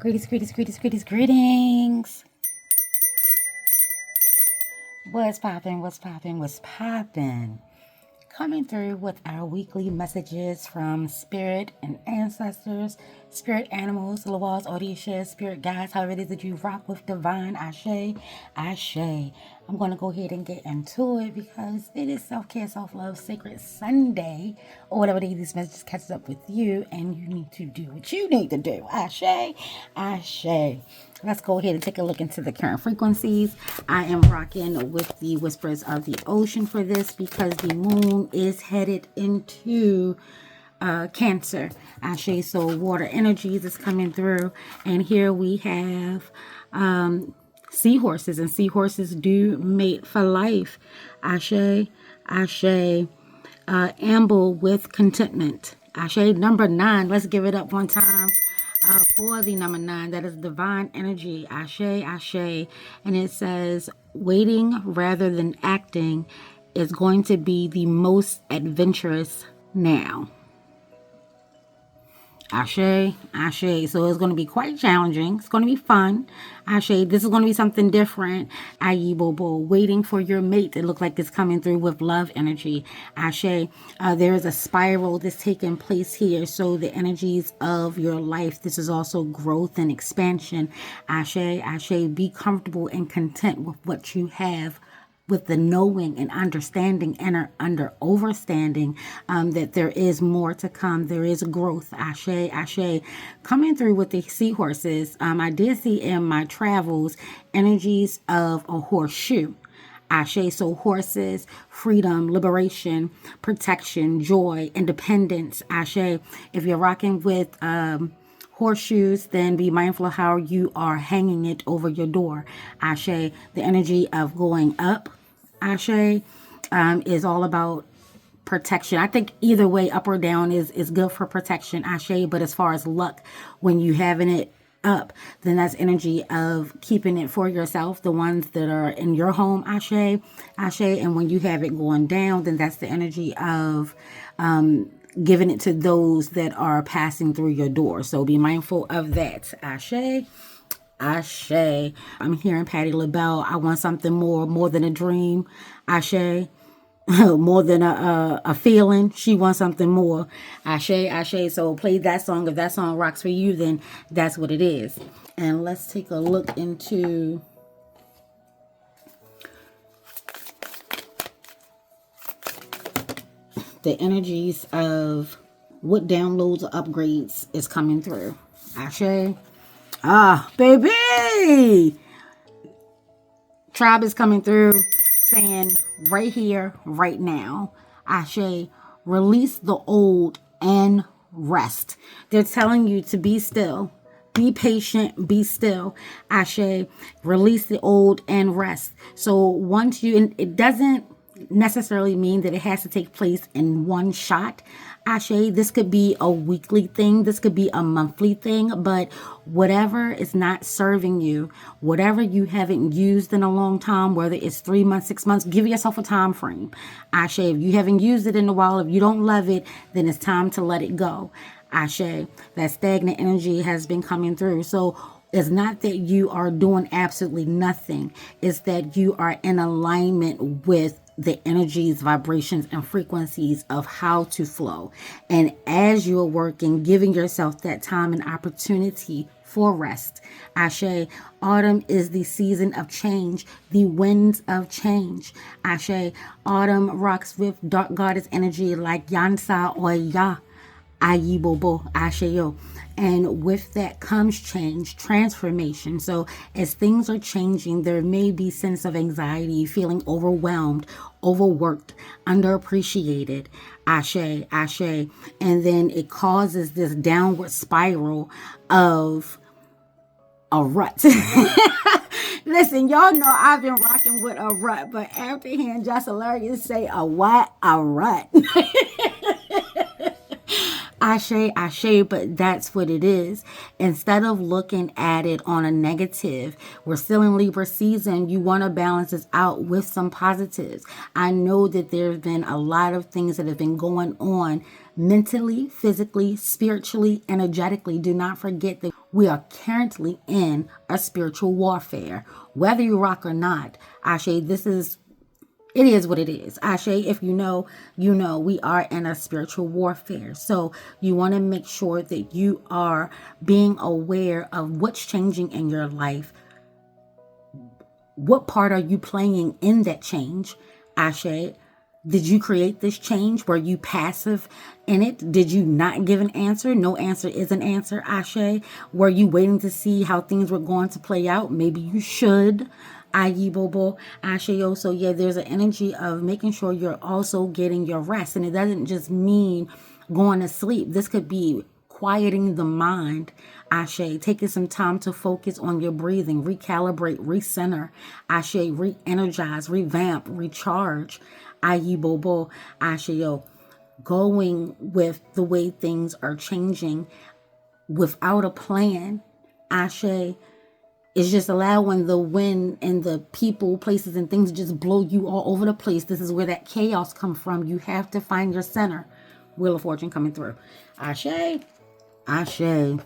Greetings. What's poppin'? Coming through with our weekly messages from spirit and ancestors, spirit animals, Lawals, Odishas, spirit guides, however it is that you rock with divine Ashe. I'm going to go ahead and get into it because it is self-care, self-love, sacred Sunday, or whatever day these messages catches up with you, and you need to do what you need to do. Ashe. Let's go ahead and take a look into the current frequencies. I am rocking with the Whispers of the Ocean for this because the moon is headed into Cancer. Ashe, so water energies is coming through. And here we have seahorses, and seahorses do mate for life. Ashe. Amble with contentment. Ashe, number 9. Let's give it up one time. For the number 9, that is divine energy. Ashe. And it says, waiting rather than acting is going to be the most adventurous now. Ashe. So it's going to be quite challenging. It's going to be fun. Ashe. This is going to be something different. Ayi Bobo. Waiting for your mate. It looks like it's coming through with love energy. Ashe. There is a spiral that's taking place here. So the energies of your life. This is also growth and expansion. Ashe. Be comfortable and content with what you have, with the knowing and understanding and under overstanding that there is more to come. There is growth. Ashe. Coming through with the seahorses. I did see in my travels energies of a horseshoe. Ashe. So horses, freedom, liberation, protection, joy, independence. Ashe. If you're rocking with horseshoes, then be mindful of how you are hanging it over your door. Ashe. The energy of going up. Ashe is all about protection. I think either way, up or down, is good for protection. Ashe. But as far as luck, when you having it up, then that's energy of keeping it for yourself, the ones that are in your home. Ashe. And when you have it going down, then that's the energy of giving it to those that are passing through your door. So be mindful of that. Ashe. I'm hearing Patti LaBelle. I want something more than a dream. Ashe. More than a feeling. She wants something more. Ashe. So play that song. If that song rocks for you, then that's what it is. And let's take a look into the energies of what downloads or upgrades is coming through. Ashe. Baby! Tribe is coming through saying right here, right now. Ashe, release the old and rest. They're telling you to be still. Be patient, be still. Ashe, release the old and rest. So once and it doesn't necessarily mean that it has to take place in one shot. Ashe, this could be a weekly thing. This could be a monthly thing, but whatever is not serving you, whatever you haven't used in a long time, whether it's 3 months, 6 months, give yourself a time frame. Ashe, if you haven't used it in a while, if you don't love it, then it's time to let it go. Ashe, that stagnant energy has been coming through. So it's not that you are doing absolutely nothing. It's that you are in alignment with the energies, vibrations, and frequencies of how to flow. And as you're working, giving yourself that time and opportunity for rest. Ashe, autumn is the season of change, the winds of change. Ashe, autumn rocks with dark goddess energy like Yansa or Ya. Ayi Bobo, Ashe. And with that comes change, transformation. So as things are changing, there may be sense of anxiety, feeling overwhelmed, overworked, underappreciated. Ashe. And then it causes this downward spiral of a rut. Listen, y'all know I've been rocking with a rut, but after hearing Just Hilarious say a what? A rut. Ashe, but that's what it is. Instead of looking at it on a negative, we're still in Libra season. You want to balance this out with some positives. I know that there's been a lot of things that have been going on mentally, physically, spiritually, energetically. Do not forget that We are currently in a spiritual warfare. Whether you rock or not, Ashe, it is what it is. Ashe, if you know, you know, we are in a spiritual warfare. So you want to make sure that you are being aware of what's changing in your life. What part are you playing in that change? Ashe, did you create this change? Were you passive in it? Did you not give an answer? No answer is an answer, Ashe. Were you waiting to see how things were going to play out? Maybe you should. Ayi Bobo, Ashe. So yeah, there's an energy of making sure you're also getting your rest. And it doesn't just mean going to sleep. This could be quieting the mind, Ashe, taking some time to focus on your breathing, recalibrate, recenter, Ashe, re-energize, revamp, recharge, Ayi Bobo, Ashe, going with the way things are changing without a plan, Ashe, is just allowing the wind and the people, places, and things just blow you all over the place. This is where that chaos comes from. You have to find your center. Wheel of Fortune coming through. Ashe. Ashe.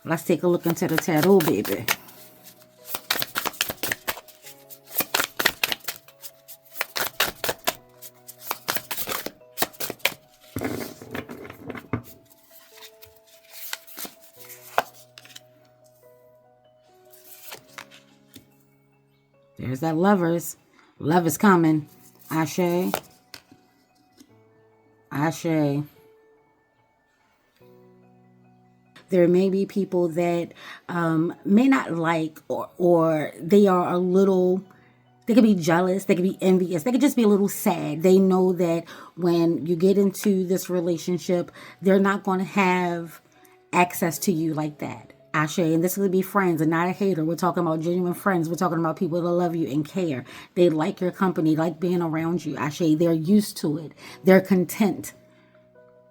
Let's take a look into the tarot, baby. There's that Lovers. Love is coming. Ashe. Ashe. There may be people that may not like or they are a little, they could be jealous, they could be envious, they could just be a little sad. They know that when you get into this relationship, they're not going to have access to you like that. Ashe, and this could be friends and not a hater. We're talking about genuine friends. We're talking about people that love you and care. They like your company, like being around you. Ashe, they're used to it. They're content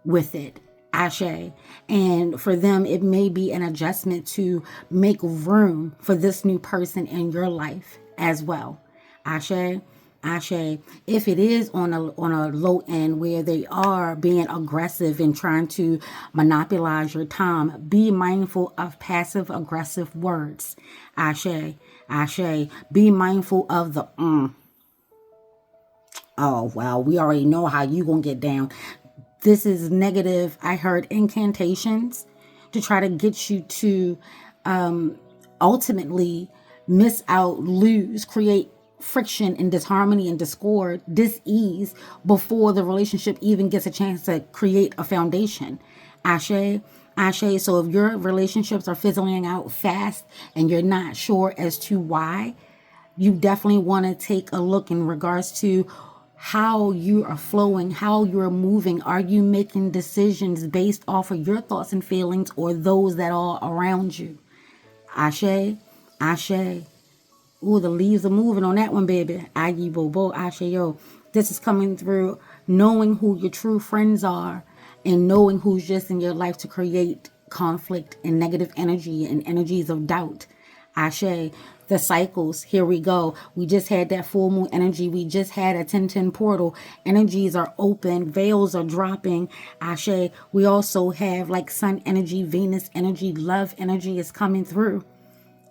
with it. Ashe. And for them, it may be an adjustment to make room for this new person in your life as well. Ashe. Ashe, if it is on a low end where they are being aggressive and trying to monopolize your time, be mindful of passive aggressive words. Ashe, Ashe, be mindful of the Oh, well, we already know how you gonna get down. This is negative. I heard incantations to try to get you to ultimately miss out, lose, create friction and disharmony and discord, dis-ease before the relationship even gets a chance to create a foundation. Ashe, Ashe. So if your relationships are fizzling out fast and you're not sure as to why, you definitely want to take a look in regards to how you are flowing, how you're moving. Are you making decisions based off of your thoughts and feelings or those that are around you? Ashe, Ashe. Ooh, the leaves are moving on that one, baby. Ayi Bobo, Ashe, yo. This is coming through knowing who your true friends are and knowing who's just in your life to create conflict and negative energy and energies of doubt. Ashe, the cycles, here we go. We just had that full moon energy. We just had a 1010 portal. Energies are open. Veils are dropping. Ashe, we also have like sun energy, Venus energy, love energy is coming through.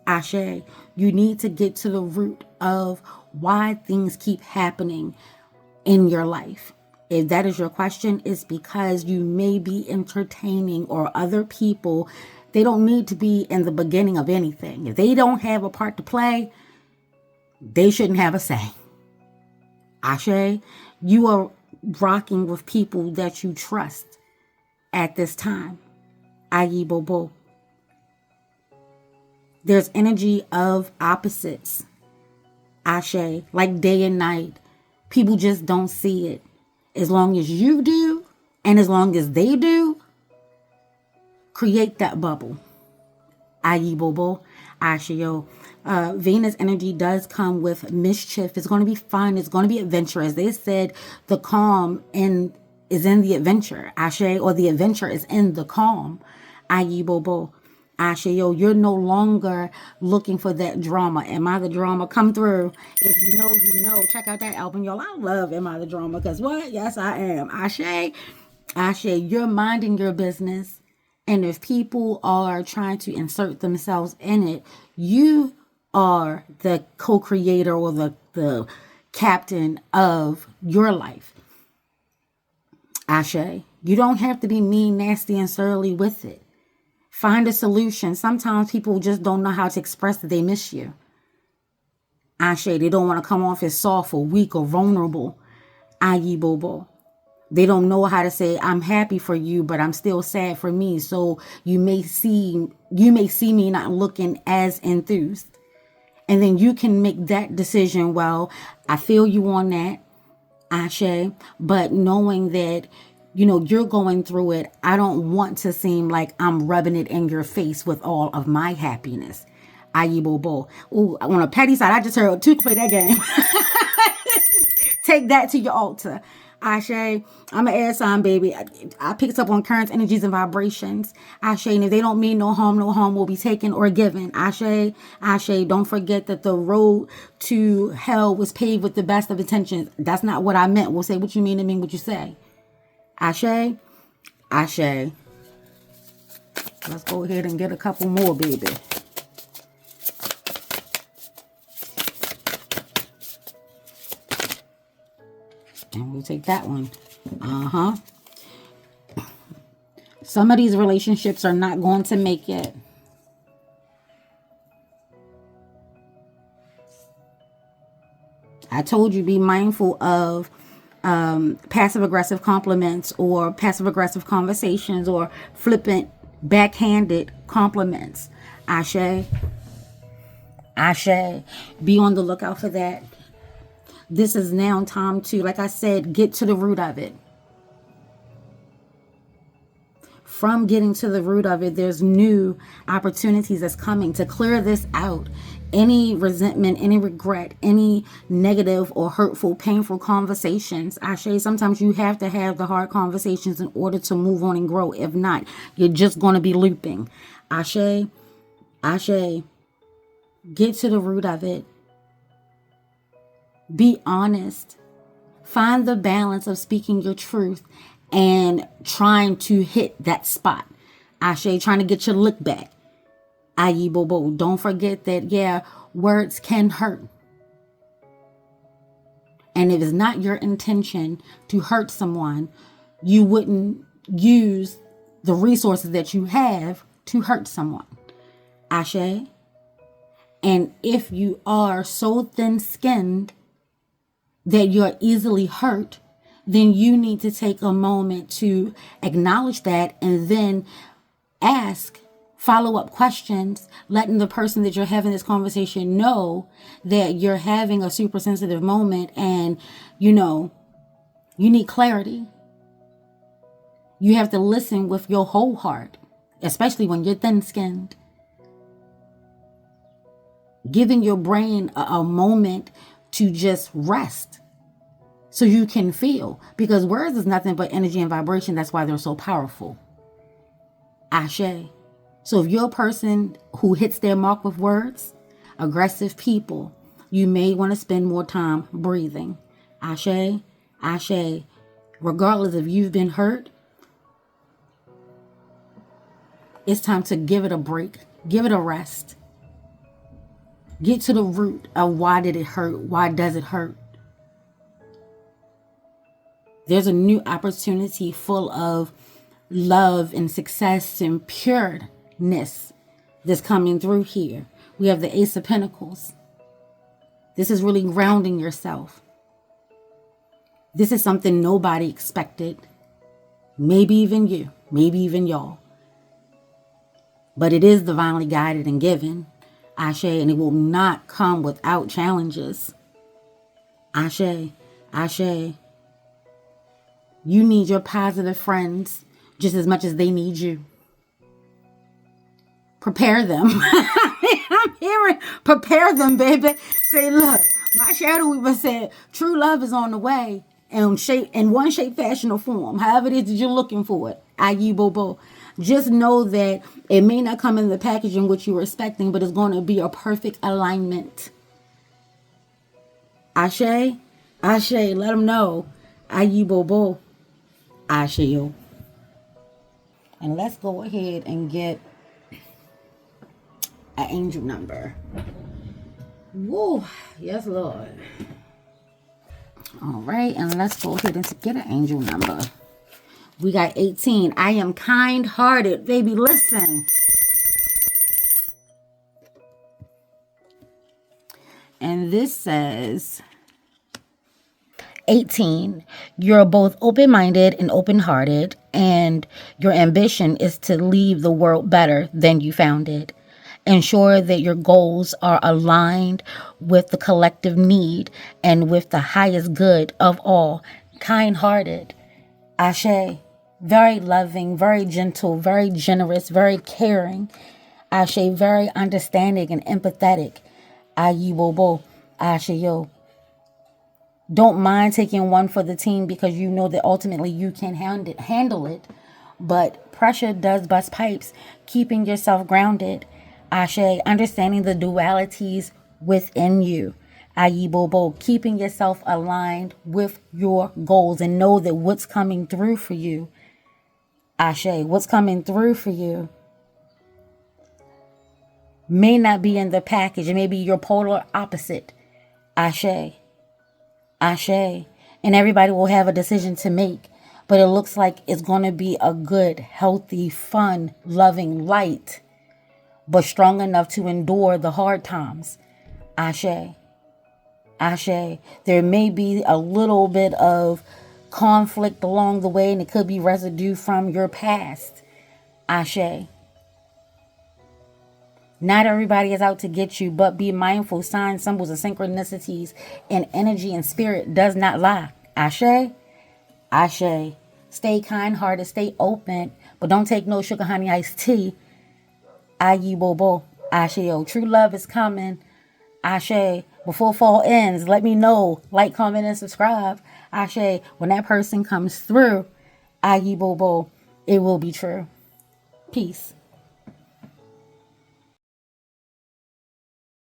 Ashe, you need to get to the root of why things keep happening in your life. If that is your question, it's because you may be entertaining or other people. They don't need to be in the beginning of anything. If they don't have a part to play, they shouldn't have a say. Ashe, you are rocking with people that you trust at this time. Ayi Bobo. There's energy of opposites. Ashe, like day and night. People just don't see it. As long as you do, and as long as they do, create that bubble. Ayi Bobo, Ashio. Venus energy does come with mischief. It's going to be fun. It's going to be adventurous. They said the calm is in the adventure. Ashe, or the adventure is in the calm. Ayi Bobo. Ashio, you're no longer looking for that drama. Am I the drama? Come through. If you know, you know. Check out that album, y'all. I love Am I the Drama? Because what? Yes, I am. Ashe, Ashe, you're minding your business And if people are trying to insert themselves in it, you are the co-creator or the captain of your life. Ashe. You don't have to be mean, nasty, and surly with it. Find a solution. Sometimes people just don't know how to express that they miss you. Ashe. They don't want to come off as soft or weak or vulnerable. Ayi bobo. They don't know how to say, I'm happy for you, but I'm still sad for me. So you may see me not looking as enthused. And then you can make that decision. Well, I feel you on that, Ashe, but knowing that, you're going through it, I don't want to seem like I'm rubbing it in your face with all of my happiness. Ayi bobo. Ooh, on a petty side, I just heard two play that game. Take that to your altar. Ashe, I'm an air sign, baby. I picked up on currents, energies, and vibrations. Ashe, and if they don't mean no harm will be taken or given. Ashe, Ashe, don't forget that the road to hell was paved with the best of intentions. That's not what I meant. We'll say what you mean and mean what you say. Ashe, Ashe. Let's go ahead and get a couple more, baby. And we'll take that one. Some of these relationships are not going to make it. I told you, be mindful of passive-aggressive compliments or passive-aggressive conversations or flippant, backhanded compliments. Ashe. Ashe. Be on the lookout for that. This is now time to, like I said, get to the root of it. From getting to the root of it, there's new opportunities that's coming to clear this out. Any resentment, any regret, any negative or hurtful, painful conversations. Ashe, sometimes you have to have the hard conversations in order to move on and grow. If not, you're just going to be looping. Ashe, Ashe, get to the root of it. Be honest. Find the balance of speaking your truth and trying to hit that spot. Ashe, trying to get your look back. Ayi bobo. Don't forget that, words can hurt. And if it's not your intention to hurt someone, you wouldn't use the resources that you have to hurt someone. Ashe. And if you are so thin-skinned that you're easily hurt, then you need to take a moment to acknowledge that and then ask follow-up questions, letting the person that you're having this conversation know that you're having a super sensitive moment and, you need clarity. You have to listen with your whole heart, especially when you're thin-skinned. Giving your brain a moment to just rest so you can feel, because words is nothing but energy and vibration. That's why they're so powerful. Ashe. So if you're a person who hits their mark with words, aggressive people, you may want to spend more time breathing. Ashe, Ashe. Regardless if you've been hurt, it's time to give it a break. Give it a rest. Get to the root of why did it hurt? Why does it hurt? There's a new opportunity full of love and success and pureness that's coming through here. We have the Ace of Pentacles. This is really grounding yourself. This is something nobody expected. Maybe even you. Maybe even y'all. But it is divinely guided and given. Ashe, and it will not come without challenges. Ashe, Ashe. You need your positive friends just as much as they need you. Prepare them. I'm hearing, prepare them, baby. Say, look, my shadow weaver said, true love is on the way in one shape, fashion, or form. However it is that you're looking for it. Ayi bobo. Just know that it may not come in the packaging which you were expecting, but it's going to be a perfect alignment. Ashe, Ashe, let them know. Ayi bobo. Ashe yo. And let's go ahead and get an angel number. Woo, yes, Lord. All right, and let's go ahead and get an angel number. We got 18. I am kind-hearted. Baby, listen. And this says 18. You're both open-minded and open-hearted, and your ambition is to leave the world better than you found it. Ensure that your goals are aligned with the collective need and with the highest good of all. Kind-hearted. Ashe. Very loving, very gentle, very generous, very caring. Ashe. Very understanding and empathetic. Ayibobo. Ashe yo. Don't mind taking one for the team because you know that ultimately you can handle it. But pressure does bust pipes. Keeping yourself grounded. Ashe, understanding the dualities within you. Ayibobo, keeping yourself aligned with your goals and know that what's coming through for you. Ashe, what's coming through for you may not be in the package. It may be your polar opposite. Ashe. Ashe. And everybody will have a decision to make. But it looks like it's going to be a good, healthy, fun, loving, light, but strong enough to endure the hard times. Ashe. Ashe. There may be a little bit of conflict along the way, and it could be residue from your past. Ashe. Not everybody is out to get you, but be mindful. Signs, symbols, and synchronicities and energy and spirit does not lie. Ashe. Ashe. Stay kind-hearted, stay open, but don't take no sugar, honey, iced tea. Ayibobo. Ashe. True love is coming. Ashe. Before fall ends, let me know. Like, comment, and subscribe. Ashe. When that person comes through, Ayibobo, it will be true. Peace.